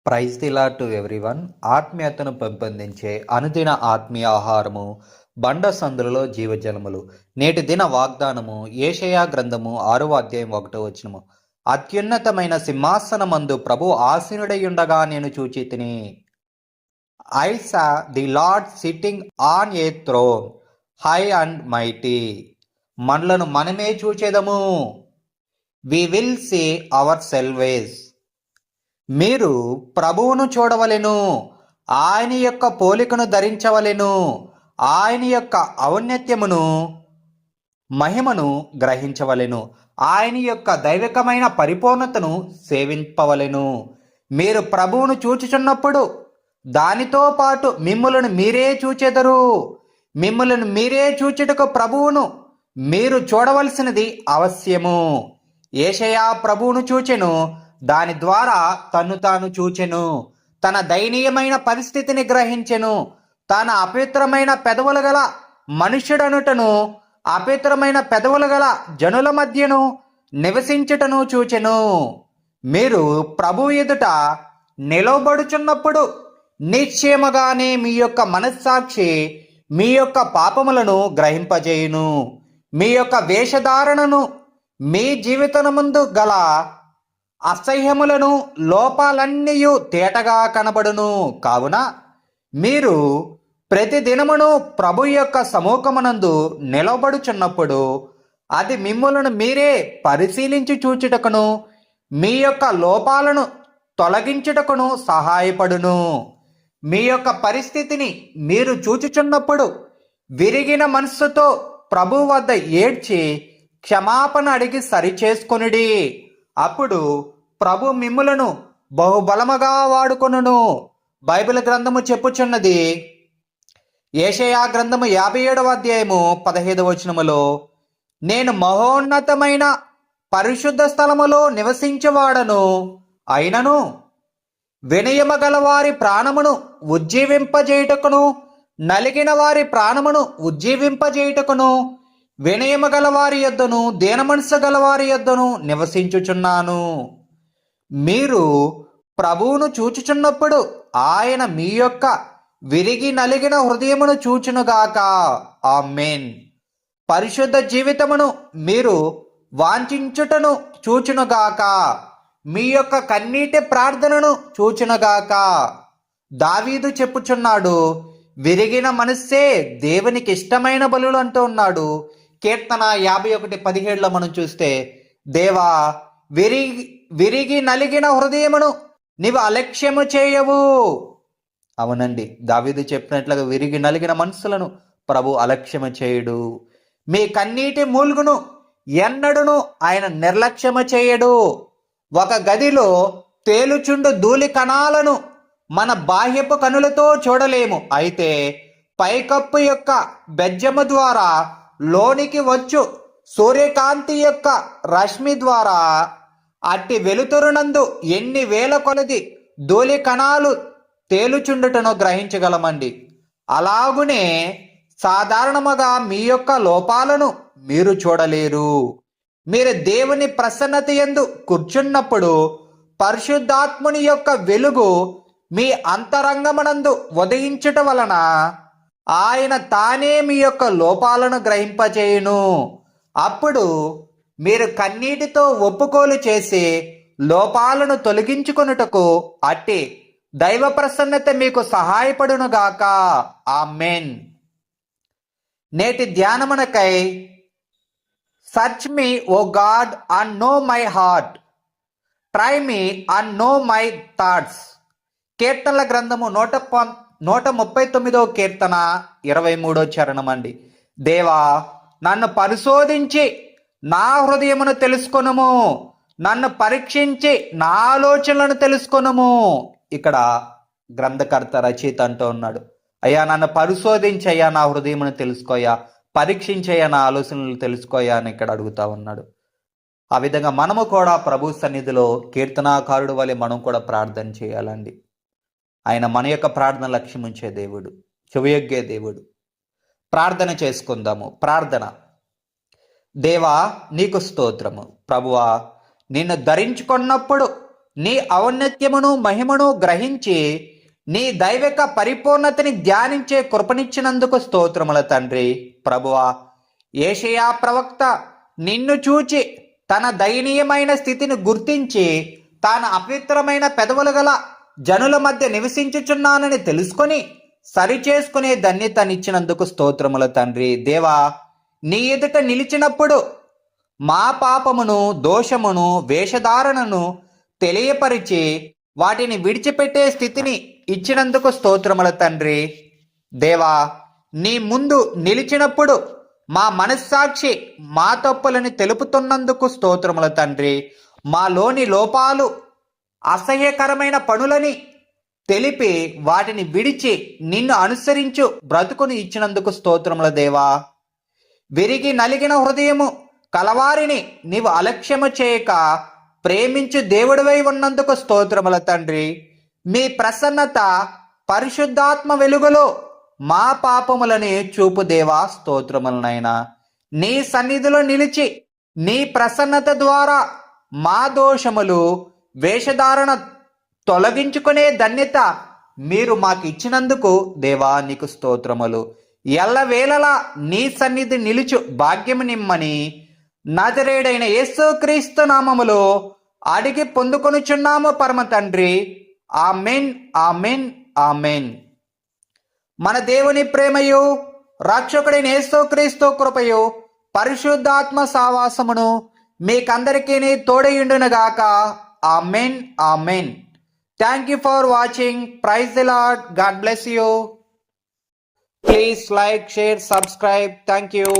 Praise the Lord to everyone. ఆత్మీయతను పెంపొందించే అనుదిన ఆత్మీయ ఆహారము బండ సందులలో జీవజలములు. నేటి దిన వాగ్దానము యెషయా గ్రంథము 6వ అధ్యాయం 1వ వచనము. అత్యున్నతమైన సింహాసనమందు ప్రభు ఆసీనుడై నేను చూచి తిని. I saw the Lord sitting on a throne high and mighty. మనలను మనమే చూచేదము. We will see ourselves. మీరు ప్రభువును చూడవలెను, ఆయన యొక్క పోలికను ధరించవలెను, ఆయన యొక్క ఔన్నత్యమును మహిమను గ్రహించవలెను, ఆయన యొక్క దైవికమైన పరిపూర్ణతను సేవింపవలెను. మీరు ప్రభువును చూచుచున్నప్పుడు దానితో పాటు మిమ్ములను మీరే చూచెదరు. మిమ్ములను మీరే చూచుటకు ప్రభువును మీరు చూడవలసినది అవశ్యము. యెషయా ప్రభువును చూచెను, దాని ద్వారా తన్ను తాను చూచెను. తన దయనీయమైన పరిస్థితిని గ్రహించెను. తన అపవిత్రమైన పెదవులు గల మనుష్యుడనుటను, అపవిత్రమైన పెదవులు గల జనుల మధ్యను నివసించుటను చూచెను. మీరు ప్రభు ఎదుట నిలవబడుచున్నప్పుడు నిశ్చయముగానే మీ యొక్క మనస్సాక్షి మీ యొక్క పాపములను గ్రహింపజేయును. మీ యొక్క వేషధారణను, మీ జీవితముందు గల అసహ్యములను, లోపాలన్నీయు తేటగా కనబడును. కావున మీరు ప్రతి దినమును ప్రభు యొక్క సముఖమునందు నిలబడుచున్నప్పుడు అది మిమ్ములను మీరే పరిశీలించి చూచుటకును, మీ యొక్క లోపాలను తొలగించుటకును సహాయపడును. మీ యొక్క పరిస్థితిని మీరు చూచుచున్నప్పుడు విరిగిన మనస్సుతో ప్రభు వద్ద ఏడ్చి క్షమాపణ అడిగి సరిచేసుకొనుడి. అప్పుడు ప్రభు మిమ్ములను బహుబలముగా వాడుకొనును. బైబిల్ గ్రంథము చెప్పుచున్నది, యెషయా గ్రంథము 57వ అధ్యాయము 15వ వచనములో, నేను మహోన్నతమైన పరిశుద్ధ స్థలములో నివసించువాడను, అయినను వినయము గల వారి ప్రాణమును ఉజ్జీవింపజేయుటకును, నలిగిన వారి ప్రాణమును ఉజ్జీవింపజేయుటకును, వినయము గల వారి యొద్దను, దీనమనస్సు గల వారి యొద్దను నివసించుచున్నాను. మీరు ప్రభువును చూచుచున్నప్పుడు ఆయన మీ యొక్క విరిగి నలిగిన హృదయమును చూచునుగాక. ఆమేన్. పరిశుద్ధ జీవితమును మీరు వాంఛించుటను చూచునుగాక. మీ యొక్క కన్నీటి ప్రార్థనను చూచునుగాక. దావీదు చెప్పుచున్నాడు, విరిగిన మనస్సే దేవునికి ఇష్టమైన బలులు అంటూ ఉన్నాడు. కీర్తన 51:17లో మనం చూస్తే, దేవా విరిగి నలిగిన హృదయమును నీవు అలక్ష్యము చేయవు. అవునండి, దావీదు చెప్పినట్లుగా విరిగి నలిగిన మనసులను ప్రభు అలక్ష్యము చేయుడు. మీ కన్నీటి మూల్గును ఎన్నడును ఆయన నిర్లక్ష్యము చేయడు. ఒక గదిలో తేలుచుండు ధూళి కణాలను మన బాహ్యపు కనులతో చూడలేము. అయితే పైకప్పు యొక్క బెజ్జము ద్వారా లోనికి వచ్చు సూర్యకాంతి యొక్క రశ్మి ద్వారా అట్టి వెలుతురునందు ఎన్ని వేల కొలది ధూళి కణాలు తేలుచుండుటను గ్రహించగలమండి. అలాగునే సాధారణముగా మీ యొక్క లోపాలను మీరు చూడలేరు. మీరు దేవుని ప్రసన్నత యందు కూర్చున్నప్పుడు పరిశుద్ధాత్ముని యొక్క వెలుగు మీ అంతరంగమునందు ఉదయించుట వలన ఆయన తానే మీ యొక్క లోపాలను గ్రహింపచేయును. అప్పుడు మీరు కన్నీటితో ఒప్పుకోలు చేసి లోపాలను తొలగించుకొనుటకు అట్టి దైవ ప్రసన్నత మీకు సహాయపడునుగాక. ఆమేన్. నేటి ధ్యానమునకై, search me O God and know my heart, try me and know my thoughts. కీర్తనల గ్రంథము 139వ కీర్తన 23వ చరణం అండి. దేవా, నన్ను పరిశోధించి నా హృదయమును తెలుసుకొనుము, నన్ను పరీక్షించి నా ఆలోచనలను తెలుసుకొనుము. ఇక్కడ గ్రంథకర్త రచయిత అంటూ ఉన్నాడు, అయ్యా నన్ను పరిశోధించయ్యా, నా హృదయమును తెలుసుకోయా, పరీక్షించయ్యా, నా ఆలోచనలు తెలుసుకోయా అని ఇక్కడ అడుగుతా ఉన్నాడు. ఆ విధంగా మనము కూడా ప్రభు సన్నిధిలో కీర్తనాకారుడు వలె మనం కూడా ప్రార్థన చేయాలండి. ఆయన మన యొక్క ప్రార్థన లక్ష్యం ఉంచే దేవుడు, చెవియొగ్గే దేవుడు. ప్రార్థన చేసుకుందాము. ప్రార్థన. దేవా, నీకు స్తోత్రము. ప్రభువా, నిన్ను ధరించుకున్నప్పుడు నీ ఔన్నత్యమును మహిమను గ్రహించి నీ దైవిక పరిపూర్ణతని ధ్యానించే కృపనిచ్చినందుకు స్తోత్రముల తండ్రి. ప్రభువా, యేషయా ప్రవక్త నిన్ను చూచి తన దయనీయమైన స్థితిని గుర్తించి తాను అపవిత్రమైన పెదవులు గల జనుల మధ్య నివసించుచున్నానని తెలుసుకొని సరిచేసుకునే ధన్యతనిచ్చినందుకు స్తోత్రముల తండ్రి. దేవా, నీ ఎదుట నిలిచినప్పుడు మా పాపమును, దోషమును, వేషధారణను తెలియపరిచి వాటిని విడిచిపెట్టే స్థితిని ఇచ్చినందుకు స్తోత్రముల తండ్రి. దేవా, నీ ముందు నిలిచినప్పుడు మా మనస్సాక్షి మా తప్పులని తెలుపుతున్నందుకు స్తోత్రముల తండ్రి. మాలోని లోపాలు, అసహ్యకరమైన పనులని తెలిపి వాటిని విడిచి నిన్ను అనుసరించు బ్రతుకుని ఇచ్చినందుకు స్తోత్రముల దేవా. విరిగి నలిగిన హృదయము కలవారిని నీవు అలక్ష్యము చేయక ప్రేమించు దేవుడివై ఉన్నందుకు స్తోత్రముల తండ్రి. మీ ప్రసన్నత పరిశుద్ధాత్మ వెలుగులో మా పాపములని చూపు దేవా. స్తోత్రములనైనా నీ సన్నిధిలో నిలిచి నీ ప్రసన్నత ద్వారా మా దోషములు, వేషధారణ తొలగించుకునే ధన్యత మీరు మాకు ఇచ్చినందుకు దేవా నీకు స్తోత్రములు. ఎల్లవేళలా నీ సన్నిధి నిలుచు భాగ్యము నిమ్మని నజరేయుడైన యేసుక్రీస్తు నామములో అడిగి పొందుకొనుచున్నాము పరమ తండ్రి. Amen, amen, amen. మన దేవుని ప్రేమయు రక్షకుడైన యేసుక్రీస్తు కృపయు పరిశుద్ధాత్మ సావాసమును మీకందరికీ తోడయుండునుగాక. Amen, amen. Thank you for watching. Praise the Lord. God bless you. Please like, share, subscribe. Thank you.